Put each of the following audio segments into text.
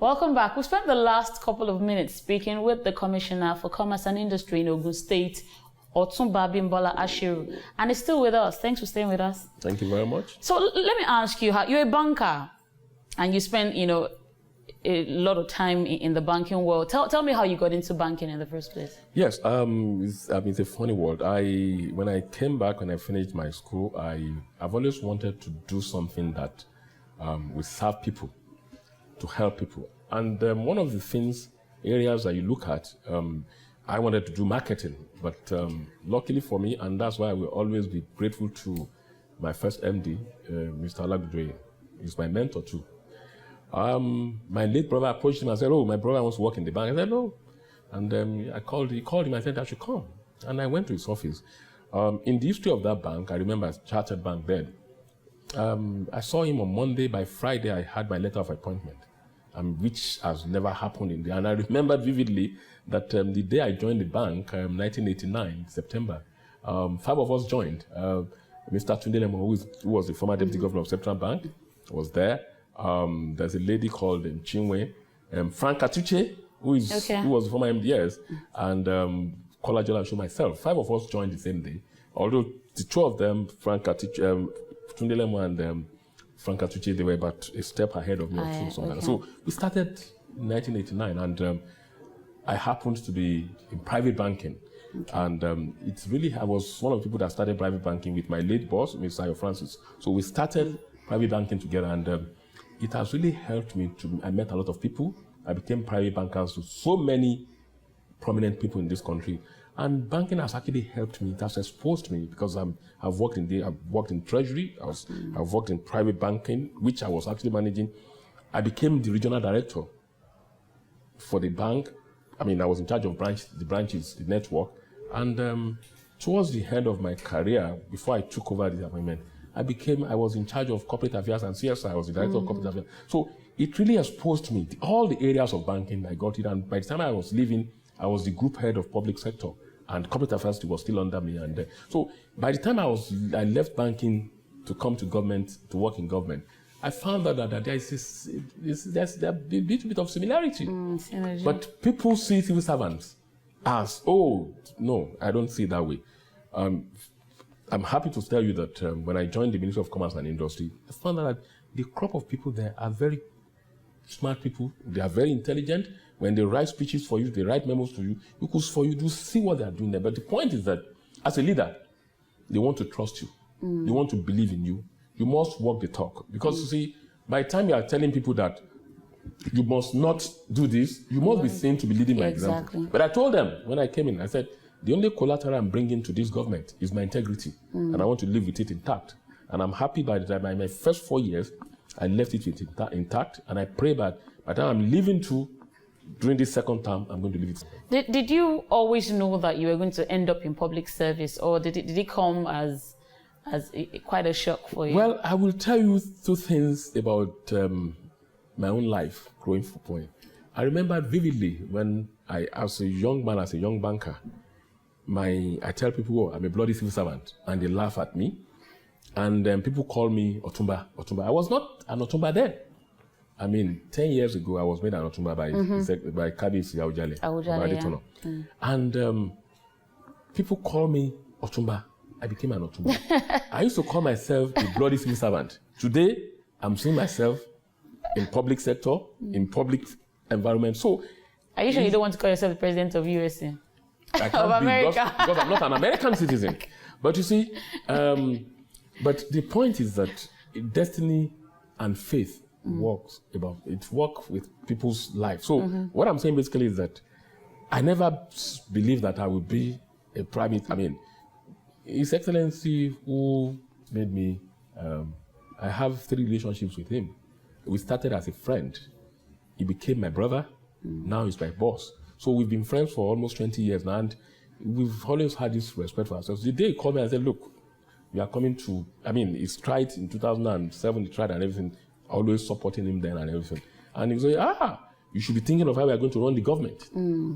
Welcome back. We spent the last couple of minutes speaking with the Commissioner for Commerce and Industry in Ogun State, Otunba Bimbola Ashiru, and he's still with us. Thanks for staying with us. Thank you very much. So let me ask you, you're a banker, and you spend, a lot of time in the banking world. Tell me how you got into banking in the first place. Yes, it's a funny world. When I came back, when I finished my school, I've always wanted to do something that will serve people, to help people. And one of the areas that you look at, I wanted to do marketing, but luckily for me, and that's why I will always be grateful to my first MD, Mr. Alagudwe. He's my mentor too. My late brother approached him and said, "Oh, my brother wants to work in the bank." I said, "No." And he called him, I said, "I should come." And I went to his office. In the history of that bank, I remember a chartered bank then. I saw him on Monday. By Friday, I had my letter of appointment, which has never happened in there. And I remembered vividly that the day I joined the bank, 1989, September, 5 of us joined. Mr. Tunde Lemo, who was the former deputy governor of Central Bank, was there. There's a lady called Chinwe, Frank Atuche, who was the former MDS, and Kola Jola myself. 5 of us joined the same day. Although the 2 of them, Frank Atuche, Tunde Lemo and Frank Atuche, they were about a step ahead of me. So we started in 1989, and I happened to be in private banking. And I was one of the people that started private banking with my late boss, Mr. Ayo Francis. So we started private banking together, and it has really helped me. I met a lot of people. I became private banker to so many prominent people in this country. And banking has actually helped me. It has exposed me because I've worked in treasury. I've worked in private banking, which I was actually managing. I became the regional director for the bank. I was in charge of the branches, the network. And towards the end of my career, before I took over this appointment, I was in charge of corporate affairs and CSI. I was the director of corporate affairs. So it really exposed me. All the areas of banking, I got it. And by the time I was leaving, I was the group head of public sector. And corporate affairs was still under me. And so by the time I left banking to come to government, to work in government, I found out that there's a little bit of similarity. But people see civil servants as, oh, no, I don't see it that way. I'm happy to tell you that when I joined the Ministry of Commerce and Industry, I found out that the crop of people there are very smart people. They are very intelligent. When they write speeches for you, they write memos to you, to see what they are doing there. But the point is that, as a leader, they want to trust you. They want to believe in you. You must walk the talk. Because, you see, by the time you are telling people that you must not do this, you must be seen to be leading by example. But I told them, when I came in, I said, the only collateral I'm bringing to this government is my integrity. And I want to live with it intact. And I'm happy by my first 4 years, I left it intact. And I pray that by the time I'm leaving during this second term, I'm going to leave it. Did you always know that you were going to end up in public service, or did it come as quite a shock for you? Well, I will tell you 2 things about my own life growing up. I remember vividly when as a young man, as a young banker, I tell people, oh, I'm a bloody civil servant, and they laugh at me. And people call me Otunba. I was not an Otunba then. 10 years ago, I was made an Otunba by Kabisi Aujale. And people call me Otunba. I became an Otunba. I used to call myself a bloody civil servant. Today, I'm seeing myself in public sector, in public environment. So, are you sure you don't want to call yourself the president of USA? I can't be because I'm not an American citizen. But you see, but the point is that destiny and faith works with people's lives. So what I'm saying basically is that I never believed that I would be a private. His Excellency, who made me, I have 3 relationships with him. We started as a friend. He became my brother. Now he's my boss. So we've been friends for almost 20 years now, and we've always had this respect for ourselves. The day he called me and said, look, we are coming to, he's tried in 2007, he tried and everything, always supporting him then and everything. And he was like, you should be thinking of how we are going to run the government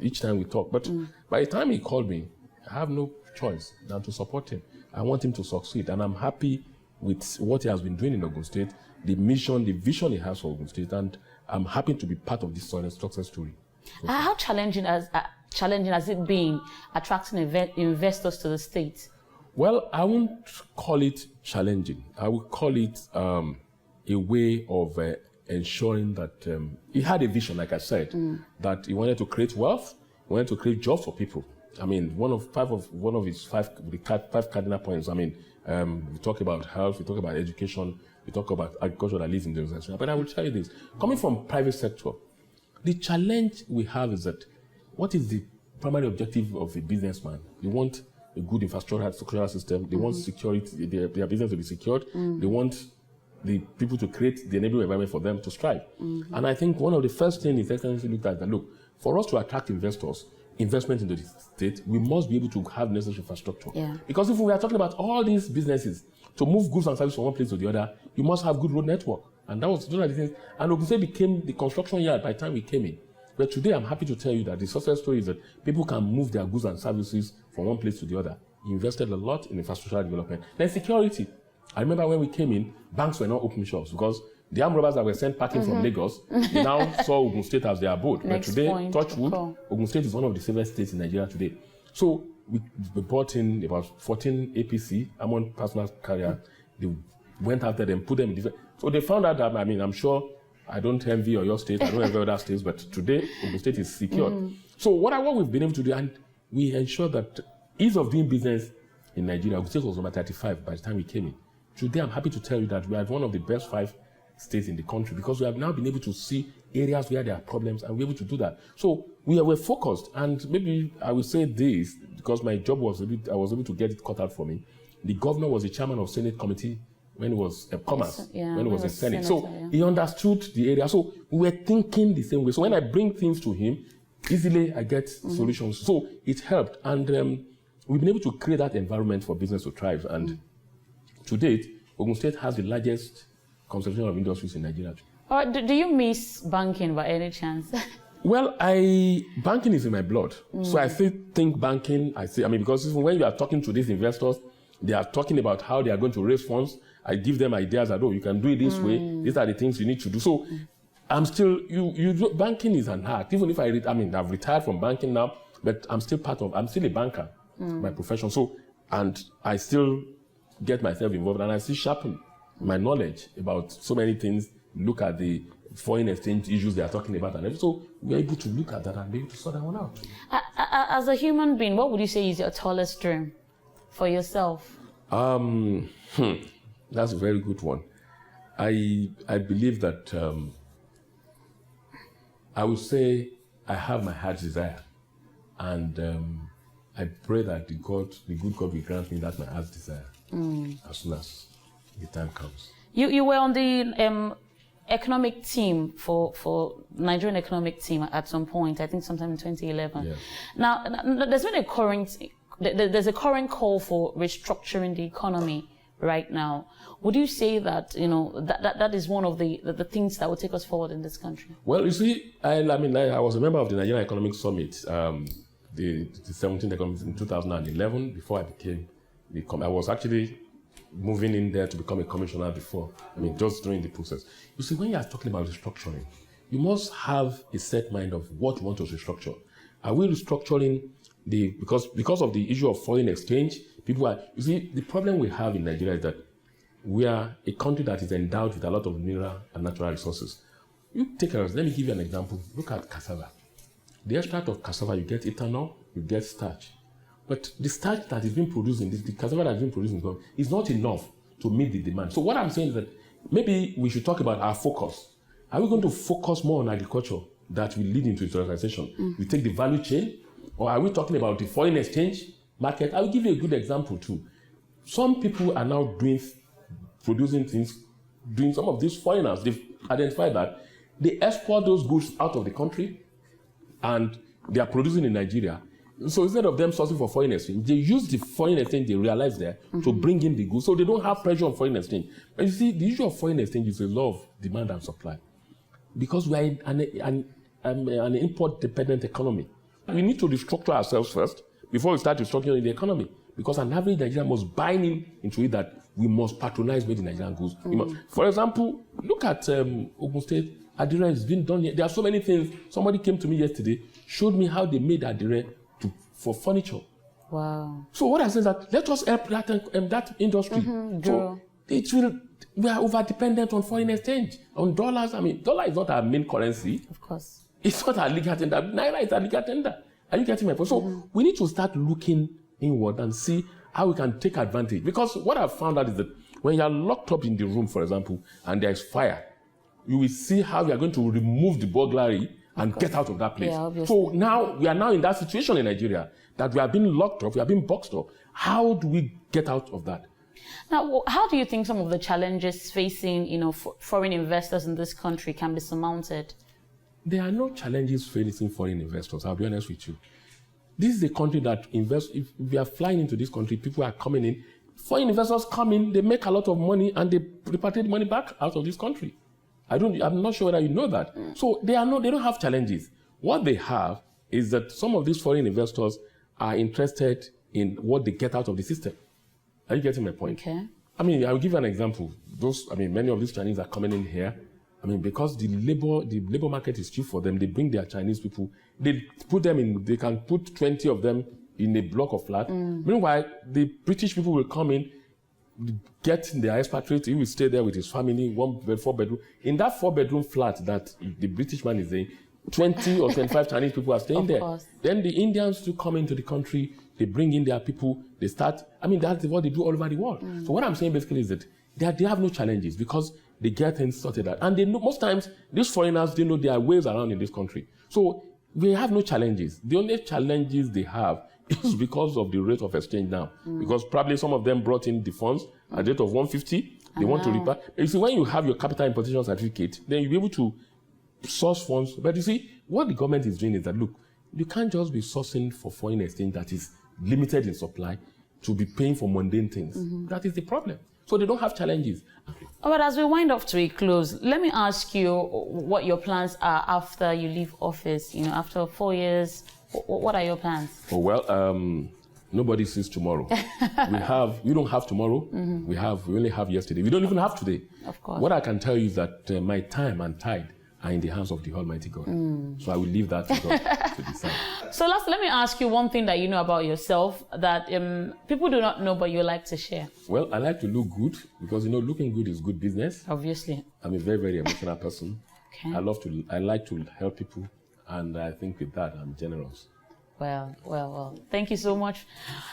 each time we talk. But by the time he called me, I have no choice than to support him. I want him to succeed, and I'm happy with what he has been doing in Ogun State, the mission, the vision he has for Ogun State, and I'm happy to be part of this success story. How challenging has it been attracting investors to the state? Well, I won't call it challenging. I would call it a way of ensuring that he had a vision, like I said, that he wanted to create wealth, he wanted to create jobs for people. I mean, one of his five cardinal points. I mean, we talk about health, we talk about education, we talk about agriculture that leads in the industrialization. But I will tell you this: coming from private sector, the challenge we have is that what is the primary objective of a businessman? You want a good infrastructure system. They want security, their business to be secured. They want the people to create the enabling environment for them to strive. And I think one of the first things His Excellency looked at that, look, for us to attract investment into the state, we must be able to have necessary infrastructure. Yeah. Because if we are talking about all these businesses, to move goods and services from one place to the other, you must have good road network. And those are the things. And Ogun State became the construction yard by the time we came in. But today, I'm happy to tell you that the success story is that people can move their goods and services from one place to the other. He invested a lot in infrastructural development. Then security. I remember when we came in, banks were not opening shops because the armed robbers that were sent packing from Lagos, they now saw Ogun State as their abode. But today, touch wood, Ogun State is one of the safest states in Nigeria today. So we brought in about 14 APC, Amon Personal Carrier. They went after them, put them in different. So they found out that, I mean, I'm sure I don't envy your state, I don't envy other states, but today, Ogun State is secured. So what we've been able to do, and we ensure that ease of doing business in Nigeria, Ogun State was number 35 by the time we came in. Today, I'm happy to tell you that we are one of the best 5 states in the country because we have now been able to see areas where there are problems and we're able to do that. So we were focused, and maybe I will say this because my job was I was able to get it cut out for me. The governor was the chairman of Senate committee when it was Commerce, when it was a Senate. So he understood the area. So we were thinking the same way. So when I bring things to him, easily I get solutions. So it helped. And we've been able to create that environment for business to thrive. And to date, Ogun State has the largest concentration of industries in Nigeria. Do you miss banking by any chance? Well, banking is in my blood. So I still think banking, because even when you are talking to these investors, they are talking about how they are going to raise funds. I give them ideas that, you can do it this way. These are the things you need to do. So I'm still, banking is an art. Even if I've retired from banking now, but I'm still a banker by profession. So, and I still get myself involved and I still sharpen my knowledge about so many things, look at the foreign exchange issues they are talking about. And so we're able to look at that and be able to sort that one out. As a human being, what would you say is your tallest dream for yourself? That's a very good one. I believe that I would say I have my heart's desire, and I pray that the good God will grant me that my heart's desire as soon as the time comes. You were on the economic team for Nigerian economic team at some point, I think sometime in 2011. Yes. Now there's been there's a current call for restructuring the economy right now. Would you say that that is one of the things that will take us forward in this country? Well, you see, I was a member of the Nigerian Economic Summit, the 17th Economic in 2011. Before I became I was actually moving in there to become a commissioner before. Just during the process. You see, when you are talking about restructuring, you must have a set mind of what you want to restructure. Are we restructuring because of the issue of foreign exchange? You see, the problem we have in Nigeria is that we are a country that is endowed with a lot of mineral and natural resources. Let me give you an example. Look at cassava. The extract of cassava, you get ethanol, you get starch. But the starch that is being produced the cassava that is being produced is not enough to meet the demand. So what I'm saying is that maybe we should talk about our focus. Are we going to focus more on agriculture that will lead into industrialization? We take the value chain, or are we talking about the foreign exchange market? I will give you a good example too. Some people are now producing things, doing some of these foreigners. They've identified that they export those goods out of the country and they are producing in Nigeria. So instead of them sourcing for foreign exchange, they use the foreign exchange they realize there to bring in the goods. So they don't have pressure on foreign exchange. But you see, the issue of foreign exchange is a law of demand and supply. Because we are an import-dependent economy. We need to restructure ourselves first before we start restructuring the economy. Because an average Nigerian must buy into it that we must patronize made in Nigerian goods. For example, look at Ogun State. Adire has been done here. There are so many things. Somebody came to me yesterday, showed me how they made Adire for furniture. Wow. So what I say is that let us help that industry. So we are over dependent on foreign exchange, on dollars. I mean, dollar is not our main currency. Of course. It's not our legal tender. Naira is our legal tender. Are you getting my point? So we need to start looking inward and see how we can take advantage. Because what I've found out is that when you are locked up in the room, for example, and there is fire, you will see how we are going to remove the burglary and get out of that place. Yeah, so now we are now in that situation in Nigeria that we are being locked up, we are being boxed up. How do we get out of that? Now, how do you think some of the challenges facing, foreign investors in this country can be surmounted? There are no challenges facing foreign investors, I'll be honest with you. This is a country that invests. If we are flying into this country, people are coming in. Foreign investors come in, they make a lot of money, and they repatriate money back out of this country. I'm not sure whether you know that. So they don't have challenges. What they have is that some of these foreign investors are interested in what they get out of the system. Are you getting my point? Okay. I mean, I'll give you an example. Many of these Chinese are coming in here. I mean, because the labor market is cheap for them, they bring their Chinese people, they can put 20 of them in a block of flat. Meanwhile, the British people will come in, get their expatriate, he will stay there with his family, 4 bedroom. In that 4-bedroom flat that the British man is in, 20 or 25 Chinese people are staying there. Course. Then the Indians to come into the country, they bring in their people, they start, that's what they do all over the world. So what I'm saying basically is that they have no challenges because they get things sorted out. And they know, most times, these foreigners, they know there are ways around in this country. So we have no challenges. The only challenges they have is because of the rate of exchange now. Because probably some of them brought in the funds at the rate of 150. They want to repay. You see, when you have your capital importation certificate, then you'll be able to source funds. But you see, what the government is doing is that, look, you can't just be sourcing for foreign exchange that is limited in supply to be paying for mundane things. That is the problem. So they don't have challenges. But as we wind up to a close, let me ask you what your plans are after you leave office. After 4 years, what are your plans? Oh, well, nobody sees tomorrow. We don't have tomorrow. We only have yesterday. We don't even have today. Of course. What I can tell you is that my time and tide are in the hands of the Almighty God. So I will leave that to God to decide. So last, let me ask you one thing that you know about yourself that people do not know but you like to share. Well, I like to look good because, looking good is good business. Obviously. I'm a very, very emotional person. Okay. I like to help people, and I think with that, I'm generous. Well. Thank you so much.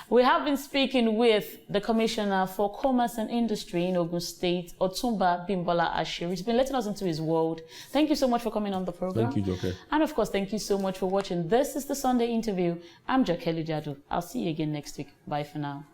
We have been speaking with the Commissioner for Commerce and Industry in Ogun State, Otunba Bimbola Ashiru. He's been letting us into his world. Thank you so much for coming on the program. Thank you, Joke. And of course, thank you so much for watching. This is the Sunday Interview. I'm Joke Jadu. I'll see you again next week. Bye for now.